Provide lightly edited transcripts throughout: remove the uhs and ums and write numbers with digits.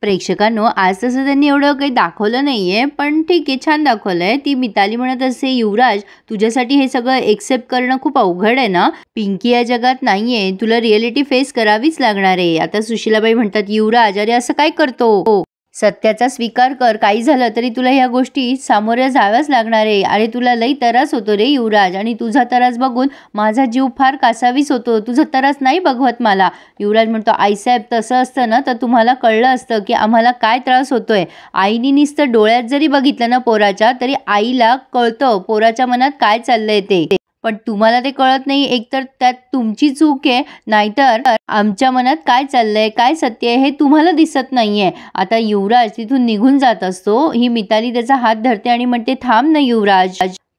प्रेक्षकांनो, आज तसं त्यांनी एवढं काही दाखवलं नाहीये, पण ठीक आहे, छान दाखवलंय. ती मिताली म्हणत असते, युवराज तुझ्यासाठी हे सगळं एक्सेप्ट करणं खूप अवघड आहे ना. पिंकी या जगात नाहीये, तुला रिअलिटी फेस करावीच लागणार आहे. आता सुशीलाबाई म्हणतात, युवराज अरे असं काय करतो, सत्याचा स्वीकार कर. काही झालं तरी तुला ह्या गोष्टी सामोऱ्या जाव्याच लागणार आहे. अरे तुला लई त्रास होतो रे युवराज, आणि तुझा त्रास बघून माझा जीव फार कासावीस होतो. तुझा त्रास नाही बघवत मला. युवराज म्हणतो, आईसाहेब तसं असतं ना तर तुम्हाला कळलं असतं की आम्हाला काय त्रास होतोय. आईनी नुसतं डोळ्यात जरी बघितलं ना पोराच्या, तरी आईला कळतं पोराच्या मनात काय चाललंय ते. पण तुम्हाला ते कळत नाही. एकतर त्यात तुमची चूक आहे, नाहीतर आमच्या मनात काय चाललंय, काय सत्य आहे हे तुम्हाला दिसत नाहीये. आता युवराज तिथून निघून जात असतो. ही मिताली त्याचा हात धरते आणि म्हणते, थांब ना Yuvraj,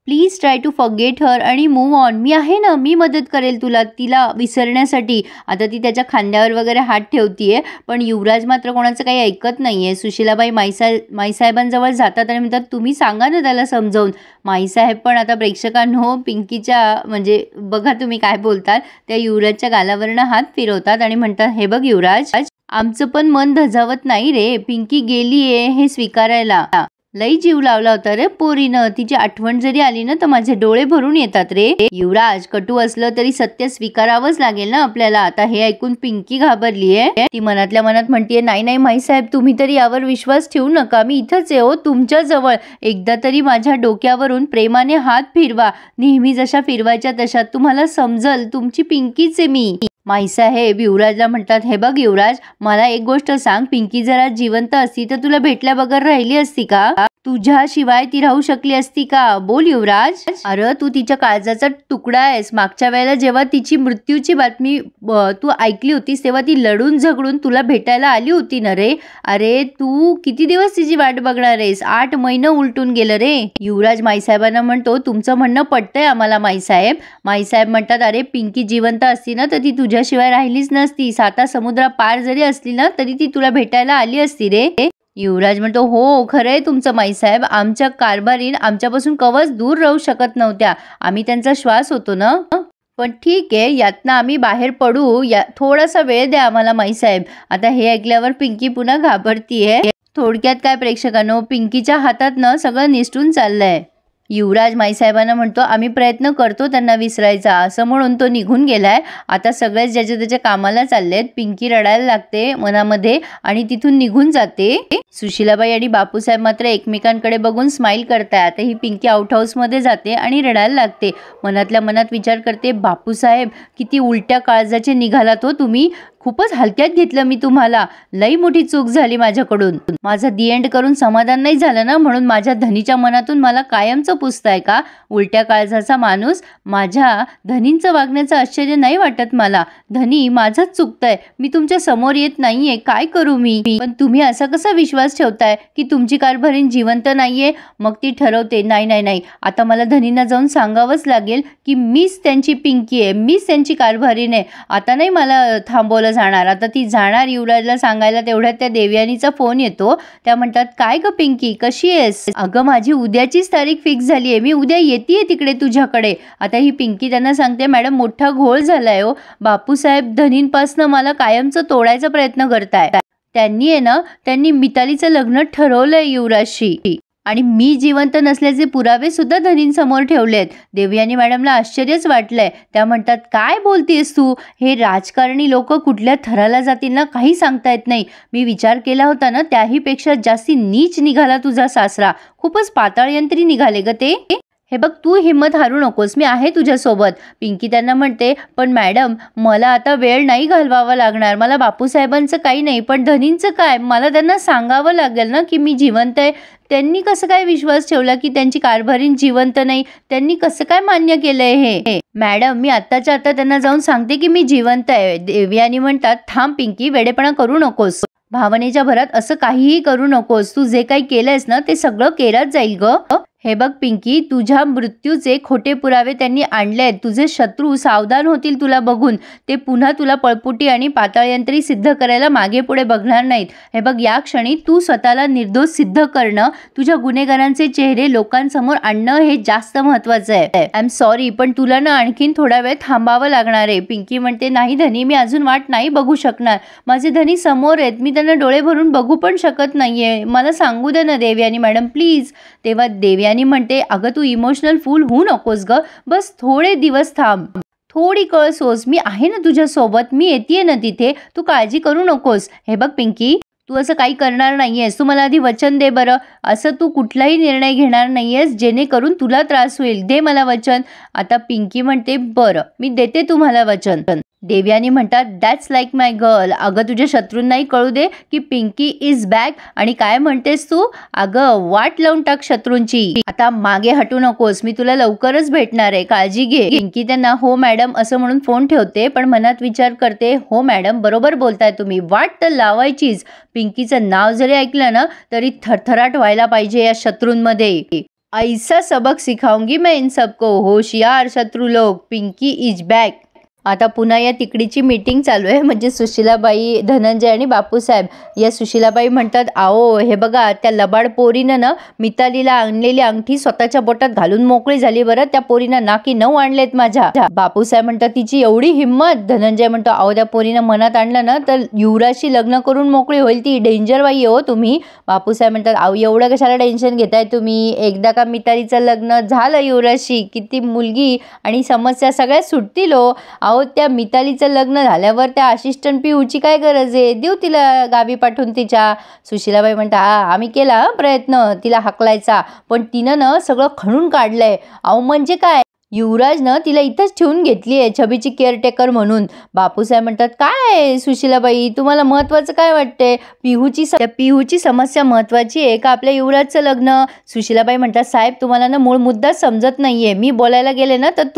please try to forget her आणि मूव ऑन. मी आहे ना, मी मदत करेल तुला तिला विसरण्यासाठी. आता ती त्याच्या खांद्यावर वगैरे हात ठेवतीये, पण युवराज मात्र कोणाचं काही ऐकत नाहीये. सुशीलाबाई माईसाहेबांजवळ जातात आणि म्हणतात, तुम्ही सांगा ना त्याला समजावून. माईसाहेब पण आता प्रेक्षकांनो पिंकीच्या म्हणजे बघा तुम्ही काय बोलतात, त्या युवराजच्या गालावरनं हात फिरवतात आणि म्हणतात, हे बघ युवराज, आमचं पण मन धजावत नाही रे. पिंकी गेलीये हे स्वीकारायला. लई जीव लावला होता रे पोरीनं. तिची आठवण जरी आली ना तर माझे डोळे भरून येतात रे. युवराज, कटू असलं तरी सत्य स्वीकारावंच लागेल ना आपल्याला. आता हे ऐकून पिंकी घाबरलीये. ती मनातल्या मनात म्हणतीये, नाही नाही माईसाहेब, तुम्ही तरी यावर विश्वास ठेवू नका. मी इथंच आहे हो तुमच्या जवळ. एकदा तरी माझ्या डोक्यावरून प्रेमाने हात फिरवा. नेहमी जशा फिरवायच्या तशा. तुम्हाला समजल, तुमची पिंकीच आहे मी. माईसाहेब युवराजला म्हणतात, हे बघ युवराज, मला एक गोष्ट सांग. पिंकी जरा जिवंत असती तर तुला भेटल्या बगर राहिली असती का? तुझ्याशिवाय ती राहू शकली असती का? बोल युवराज. अरे तू तिच्या काळजाचा तुकडा आहेस. मागच्या वेळेला जेव्हा तिची मृत्यूची बातमी तू ऐकली होतीस तेव्हा ती लढून झगडून तुला भेटायला आली होती ना रे. अरे तू किती दिवस तिची वाट बघणार आहेस? 8 महिने उलटून गेलं रे. युवराज माईसाहेबांना म्हणतो, तुमचं म्हणणं पटतंय आम्हाला माईसाहेब. माईसाहेब म्हणतात, अरे पिंकी जिवंत असती ना तर ती तुझ्याशिवाय राहिलीच नसती. 7 समुद्रा पार जरी असली ना तरी ती तुला भेटायला आली असती रे. युवराज म्हणतो, हो खरंय तुमचं माईसाहेब. आमच्या कारभारीन आमच्यापासून कवच दूर राहू शकत नव्हत्या. आम्ही त्यांचा श्वास होतो ना. पण ठीक आहे, यातनं आम्ही बाहेर पडू. थोडासा वेळ द्या आम्हाला माईसाहेब. आता हे ऐकल्यावर पिंकी पुन्हा घाबरतीये. थोडक्यात काय प्रेक्षकांनो, पिंकीच्या हातातनं सगळं निसटून चाललंय. युवराज माईसाहेबांना म्हणतो, आम्ही प्रयत्न करतो त्यांना विसरायचा. असं म्हणून तो निघून गेलाय. आता सगळेच ज्याच्या त्याच्या कामाला चाललेत. पिंकी रडायला लागते मनामध्ये आणि तिथून निघून जाते. सुशीलाबाई आणि बापूसाहेब मात्र एकमेकांकडे बघून स्माईल करताय. आता ही पिंकी आउट हाऊस मध्ये जाते आणि रडायला लागते. मनातल्या मनात विचार करते, बापूसाहेब किती उलट्या काळजाचे निघालात हो तुम्ही. खूपच हलक्यात घेतलं मी तुम्हाला. लई मोठी चूक झाली माझ्याकडून. माझं दी एंड करून समाधान नाही झालं ना, म्हणून माझ्या धनीच्या मनातून मला कायमचं पुसताय का? उलट्या काळजाचा माणूस. माझ्या धनींचं वागण्याचं आश्चर्य नाही वाटत मला. धनी माझंच चुकतंय. मी तुमच्या समोर येत नाहीये, काय करू मी? पण तुम्ही असा कसा विश्वास ठेवताय की तुमची कारभारीण जिवंत नाहीये? मग ती ठरवते, नाही नाही नाही, आता मला धनींना जाऊन सांगावंच लागेल की मीच त्यांची पिंकी आहे, मीच त्यांची कारभारीण आहे. आता नाही मला थांबवलं जाणार. आता ती जाणार युवराजला सांगायला. तेवढ्यात त्या देवयानीचा फोन येतो. त्या म्हणतात, काय ग पिंकी, कशी आहेस? अगं माझी उद्याचीच तारीख फिक्स झाली आहे. मी उद्या येतेय तिकडे तुझ्याकडे. आता ही पिंकी त्यांना सांगते, मॅडम मोठा घोळ झालाय हो. बापूसाहेब धनींपासनं मला कायमचं तोडायचा प्रयत्न करताय. त्यांनी मितालीचं लग्न ठरवलंय युवराजशी आणि मी जिवंत नसल्याचे पुरावे सुद्धा धनींसमोर ठेवलेत. देवयानी मॅडमला आश्चर्यच वाटलंय. त्या म्हणतात, काय बोलतेस तू? हे राजकारणी लोक कुठल्या थराला जातील ना काही सांगता येत नाही. मी विचार केला होता ना त्याही पेक्षा जास्ती नीच निघाला तुझा सासरा. खूपच पाताळ यंत्री निघाले ग ते. हे बघ, तू हिम्मत हारू नकोस, मी आहे तुझ्यासोबत. पिंकी त्यांना म्हणते, पण मॅडम मला आता वेळ नाही घालवावा लागणार. मला बापूसाहेबांचं काही नाही, पण धनींचं काय? मला त्यांना सांगावं लागेल ना की मी जिवंत आहे. त्यांनी कसं काय विश्वास ठेवला की त्यांची कारभारीण जिवंत नाही? त्यांनी कसं काय मान्य केलंय हे? मॅडम मी आत्ताच्या आता त्यांना जाऊन सांगते की मी जिवंत आहे. देवयानी म्हणतात, थांब पिंकी, वेडेपणा करू नकोस. भावनेच्या भरात असं काहीही करू नकोस. तू जे काही केलंयस ना ते सगळं केलंच जाईल ग. हे बघ पिंकी, तुझ्या मृत्यूचे खोटे पुरावे त्यांनी आणलेत. तुझे शत्रू सावधान होतील तुला बघून. ते पुन्हा तुला पळपुटी आणि पाताळयंत्री सिद्ध करायला मागे पुढे बघणार नाहीत. हे बघ, या क्षणी तू स्वतःला निर्दोष सिद्ध करणं, तुझ्या गुन्हेगारांचे चेहरे लोकांसमोर आणणं हे जास्त महत्वाचं आहे. आय एम सॉरी, पण तुला ना आणखीन थोडा वेळ थांबावं लागणार आहे. पिंकी म्हणते, नाही धनी, मी अजून वाट नाही बघू शकणार. माझे धनी समोर आहेत, मी त्यांना डोळे भरून बघू पण शकत नाहीये. मला सांगू दे ना देवयानी मॅडम प्लीज. तेव्हा देवयानी म्हणते, अगं तू इमोशनल फूल होऊ नकोस ग, बस थोडे दिवस थांब, थोडी कळ सोस. मी आहे ना तुझ्या सोबत, मी येतेय ना तिथे, तू काळजी करू नकोस. हे बघ पिंकी, तू असं काही करणार नाहीयेस. तू मला आधी वचन दे बरं. असं तू कुठलाही निर्णय घेणार नाहीयेस जेणेकरून तुला त्रास होईल. दे मला वचन. आता पिंकी म्हणते, बरं मी देते तुम्हाला वचन. देवयानी म्हणतात, दॅट्स लाईक माय गर्ल. अगं तुझ्या शत्रूंनाही कळू दे की पिंकी इज बॅक. आणि काय म्हणतेस तू? अगं वाट लावून टाक शत्रूंची. आता मागे हटू नकोस, मी तुला लवकरच भेटणार आहे, काळजी घे. पिंकी त्यांना हो मॅडम असं म्हणून फोन ठेवते, पण मनात विचार करते, हो मॅडम बरोबर बोलताय तुम्ही, वाट तर लावायचीच. पिंकीचं नाव जरी ऐकलं ना तरी थरथराट व्हायला पाहिजे या शत्रूंमध्ये. ऐसा सबक सिखाऊंगी मैं इन सबको, होशियार शत्रु लोग, पिंकी इज बॅक. आता पुन्हा या तिकडीची मीटिंग चालू आहे, म्हणजे सुशीलाबाई, धनंजय आणि बापूसाहेब. या सुशीलाबाई म्हणतात, आओ हे बघा, त्या लबाड पोरीनं ना मितालीला आणलेली अंगठी स्वतःच्या बोटात घालून मोकळी झाली बरं. त्या पोरीनं नाकी 9 आणलेत माझ्या. बापूसाहेब म्हणतात, तिची एवढी हिंमत. धनंजय म्हणतो, अहो त्या पोरीनं मनात आणलं ना तर युवराजशी लग्न करून मोकळी होईल ती. डेंजर बाई हो तुम्ही. बापूसाहेब म्हणतात, अहो एवढं कशाला टेन्शन घेताय तुम्ही. एकदा का मितालीचं लग्न झालं युवराजशी की ती मुलगी आणि समस्या सगळ्या सुटतील हो. त्या मितालीचं लग्न झाल्यावर त्या असिस्टंट पिऊची काय गरज आहे, देऊ तिला गावी पाठवून तिच्या. सुशीलाबाई म्हणता, आम्ही केला प्रयत्न तिला हाकलायचा, पण तिनं ना सगळं खणून काढलंय. अहो म्हणजे काय, युवराजनं तिला इथंच ठेवून घेतली आहे छबीची केअरटेकर म्हणून. बापूसाहेब म्हणतात, काय सुशीलाबाई तुम्हाला महत्वाचं काय वाटतंय, पिहूची समस्या महत्वाची आहे का आपल्या युवराजचं लग्न? सुशीलाबाई म्हणतात, साहेब तुम्हाला ना मूळ मुद्दाच समजत नाहीये. मी बोलायला गेले ना तर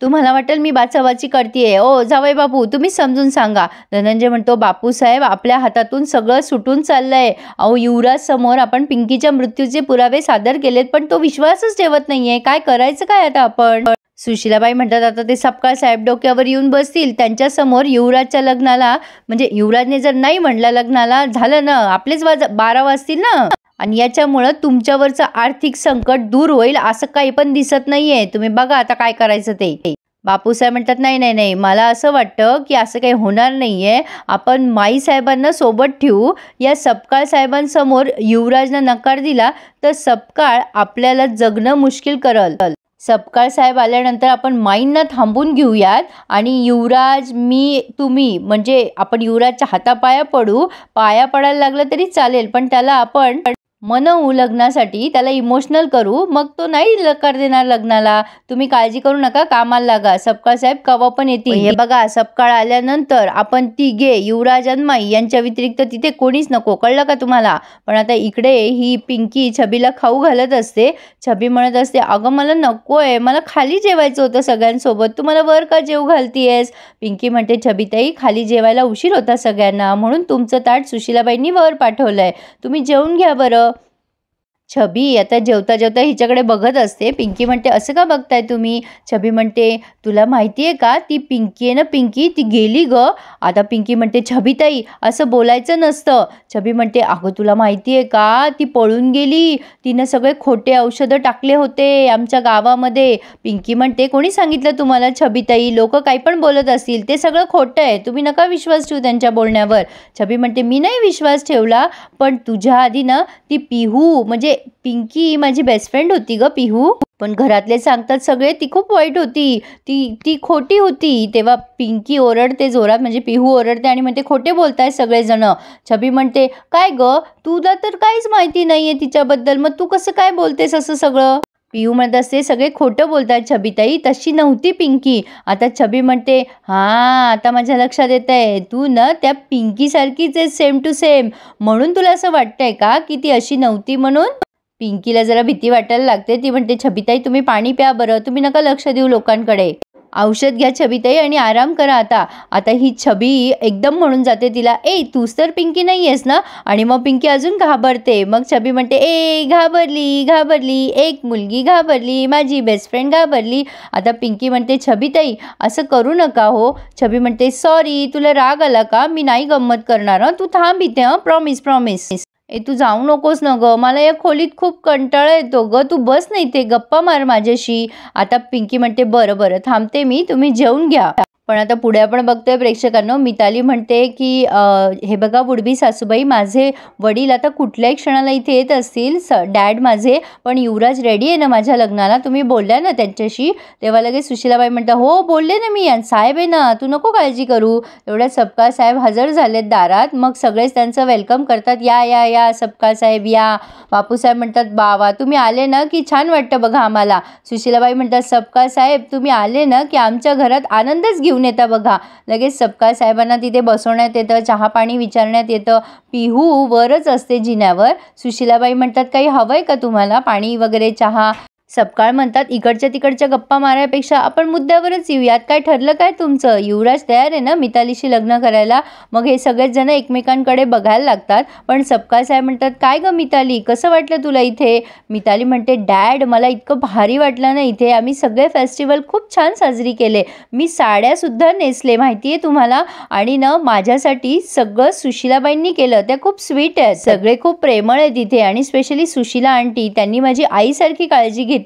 तुम्हाला वाटेल मी बाचाबाची करतेय. ओ जावई बापू तुम्ही समजून सांगा. धनंजय म्हणतो, बापूसाहेब आपल्या हातातून सगळं सुटून चाललंय. अहो युवराज समोर आपण पिंकीच्या मृत्यूचे पुरावे सादर केलेत, पण तो विश्वासच ठेवत नाहीये. काय करायचं काय आता आपण? सुशीलाबाई म्हणतात, आता ते सपकाळ साहेब डोक्यावर येऊन बसतील. त्यांच्या समोर युवराजच्या लग्नाला, म्हणजे युवराजने जर नाही म्हणलं लग्नाला, झालं ना आपलेच 12 वाजतील ना. आणि याच्यामुळं तुमच्यावरचं आर्थिक संकट दूर होईल असं काही पण दिसत नाहीये. तुम्ही बघा आता काय करायचं ते. बापूसाहेब म्हणतात, नाही, मला असं वाटतं की असं काही होणार नाहीये. आपण माई साहेबांना सोबत ठेवू. या सपकाळ साहेबांसमोर युवराजनं नकार दिला तर सपकाळ आपल्याला जगणं मुश्किल करल. सपकाळ साहेब आल्यानंतर आपण माईंना थांबून घेऊयात आणि युवराज, मी, तुम्ही, म्हणजे आपण युवराजच्या हातापाया पडू. पाया पडायला लागलं तरी चालेल, पण त्याला आपण मनवू लग्नासाठी, त्याला इमोशनल करू. मग तो नाही लकार देणार लग्नाला. तुम्ही काळजी करू नका, कामाला लागा. सपकाळ साहेब कवा पण येतील. हे बघा, सपकाळ आल्यानंतर आपण तिघे, युवराज आणि माई यांच्या व्यतिरिक्त तिथे कोणीच नको, कळलं का तुम्हाला? पण आता इकडे ही पिंकी छबीला खाऊ घालत असते. छबी म्हणत असते, अगं मला नकोय, मला खाली जेवायचं होतं सगळ्यांसोबत, तू मला वर का जेव घालतीयस? पिंकी म्हणते, छबीताई खाली जेवायला उशीर होता सगळ्यांना, म्हणून तुमचं ताट सुशीलाबाईंनी वर पाठवलंय, तुम्ही जेवून घ्या बरं. छबी आता जेवता जेवता हिच्याकडे बघत असते. पिंकी म्हणते, असं का बघताय तुम्ही? छबी म्हणते, तुला माहिती आहे का ती पिंकी आहे ना, पिंकी ती गेली ग. आता पिंकी म्हणते, छबीताई असं बोलायचं नसतं. छबी म्हणते, अगं तुला माहिती आहे का ती पळून गेली, तिनं सगळे खोटे औषधं टाकले होते आमच्या गावामध्ये. पिंकी म्हणते, कोणी सांगितलं तुम्हाला छबीताई? लोक काही पण बोलत असतील, ते सगळं खोटं आहे, तुम्ही नका विश्वास ठेवू त्यांच्या बोलण्यावर. छबी म्हणते, मी नाही विश्वास ठेवला, पण तुझ्या आधी ना ती पिहू, म्हणजे पिंकी माझी बेस्ट फ्रेंड होती ग पिहू, पण घरातले सांगतात सगळे ती खूप वाईट होती, ती खोटी होती. तेव्हा पिंकी ओरडते जोरात, म्हणजे पिहू ओरडते आणि म्हणते, खोटे बोलताय सगळेजण. छबी म्हणते, काय ग तुला तर काहीच माहिती नाहीये तिच्याबद्दल, मग तू कसं काय बोलतेस असं सगळं? पिहू म्हणत असते, सगळे खोटं बोलतात छबीताई, तशी नव्हती पिंकी. आता छबी म्हणते, हां आता माझ्या लक्षात येत आहे, तू ना त्या पिंकी सारखीच आहे, सेम टू सेम, म्हणून तुला असं वाटतंय का की ती अशी नव्हती म्हणून? पिंकीला जरा भीती वाटायला लागते. ती म्हणते, छबीताई तुम्ही पाणी प्या बरं, तुम्ही नका लक्ष देऊ लोकांकडे. औषध घ्या छबीताई आणि आराम करा आता. आता ही छबी एकदम म्हणून जाते तिला, ए तूच तर पिंकी नाही आहेस ना. आणि मग पिंकी अजून घाबरते. मग छबी म्हणते, ए घाबरली घाबरली, एक मुलगी घाबरली, माझी बेस्ट फ्रेंड घाबरली. आता पिंकी म्हणते, छबीताई असं करू नका हो. छबी म्हणते, सॉरी, तुला राग आला का? मी नाही गंमत करणार. तू थांब इथे, प्रॉमिस प्रॉमिस. ए तू जाऊ नकोस ना गं, मला या खोलीत खूप कंटाळा येतो गं, तू बस नाही इथे गप्पा मार माझ्याशी. आता पिंकी म्हणते, बरं बरं थांबते मी, तुम्ही जेवून घ्या. पण आता पुढे आपण बघतोय प्रेक्षकांनो, मिताली म्हणते की हे बघा वुडबी सासूबाई, माझे वडील आता कुठल्याही क्षणाला इथे येत असतील, डॅड माझे, पण युवराज रेडी आहे ना माझ्या लग्नाला, तुम्ही बोलल्या ना त्यांच्याशी. तेव्हा लगेच सुशीलाबाई म्हणतात, हो बोलले ना मी, साहेब आहे ना, तू नको काळजी करू. एवढ्यात सपकाळ साहेब हजर झालेत दारात. मग सगळेच त्यांचं वेलकम करतात, या या या सपकाळ साहेब या. बापूसाहेब म्हणतात, बावा तुम्ही आले ना की छान वाटतं बघा आम्हाला. सुशीलाबाई म्हणतात, सपकाळ साहेब तुम्ही आले ना की आमच्या घरात आनंदच घेऊन येता बघा. लगेच सपकाळ साहेबांना तिथे बसवण्यात येतं, चहा पाणी विचारण्यात येतं. पिहू वरच असते जिन्यावर. सुशीलाबाई म्हणतात, काही हवंय का तुम्हाला, पाणी वगैरे चहा? सपकाळ म्हणतात, इकडच्या तिकडच्या गप्पा मारायपेक्षा आपण मुद्द्यावरच येऊयात, काय ठरलं काय तुमचं? युवराज तयार आहे ना मितालीशी लग्न करायला? मग हे सगळेच जण एकमेकांकडे बघायला लागतात. पण सपकाळ साहेब म्हणतात, काय गं मिताली, कसं वाटलं तुला इथे? मिताली म्हणते, डॅड मला इतकं भारी वाटलं ना इथे, आम्ही सगळे फेस्टिवल खूप छान साजरी केले, मी साड्यासुद्धा नेसले माहिती आहे तुम्हाला, आणि ना माझ्यासाठी सगळं सुशीलाबाईंनी केलं, त्या खूप स्वीट आहेत, सगळे खूप प्रेमळ आहेत इथे, आणि स्पेशली सुशीला आंटी, त्यांनी माझी आईसारखी काळजी घेतली.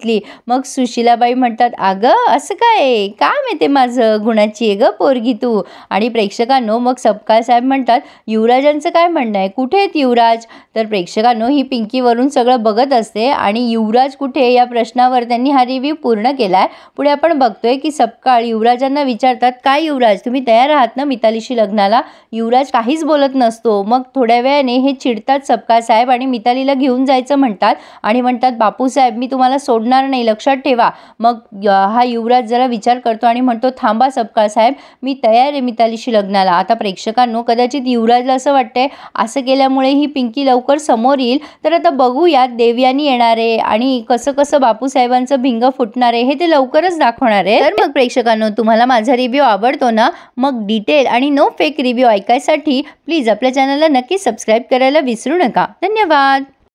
मग सुशीलाबाई म्हणतात, अगं असं काय, काम येते माझं, गुणाची आहे ग पोरगी तू. आणि प्रेक्षकांनो मग सपकाळ साहेब म्हणतात, युवराजांचं काय म्हणणं आहे, कुठे आहेत युवराज? तर प्रेक्षकांनो ही पिंकीवरून सगळं बघत असते आणि युवराज कुठे या प्रश्नावर त्यांनी हा रिव्ह्यू पूर्ण केलाय. पुढे आपण बघतोय की सपकाळ युवराजांना विचारतात, काय युवराज तुम्ही तयार आहात ना मितालीशी लग्नाला? युवराज काहीच बोलत नसतो. मग थोड्या वेळाने हे चिडतात सपकाळ साहेब आणि मितालीला घेऊन जायचं म्हणतात आणि म्हणतात, बापूसाहेब मी तुम्हाला सोडणार नाही, लक्षात ठेवा. मग हा युवराज जरा विचार करतो आणि म्हणतो, थांबा सपकाळ साहेब, मी तयार आहे मितालीशी लग्नाला. आता प्रेक्षकांनो कदाचित युवराजला असं वाटतंय असं केल्यामुळे ही पिंकी लवकर समोर येईल, तर आता बघूयात देवयानी येणार आहे आणि कसं कसं बापूसाहेबांचं भिंग फुटणार आहे हे ते लवकरच दाखवणार आहे. तर मग प्रेक्षकांनो तुम्हाला माझा रिव्ह्यू आवडतो ना, मग डिटेल आणि नो फेक रिव्ह्यू ऐकायसाठी प्लीज आपल्या चॅनलला नक्की सबस्क्राईब करायला विसरू नका. धन्यवाद.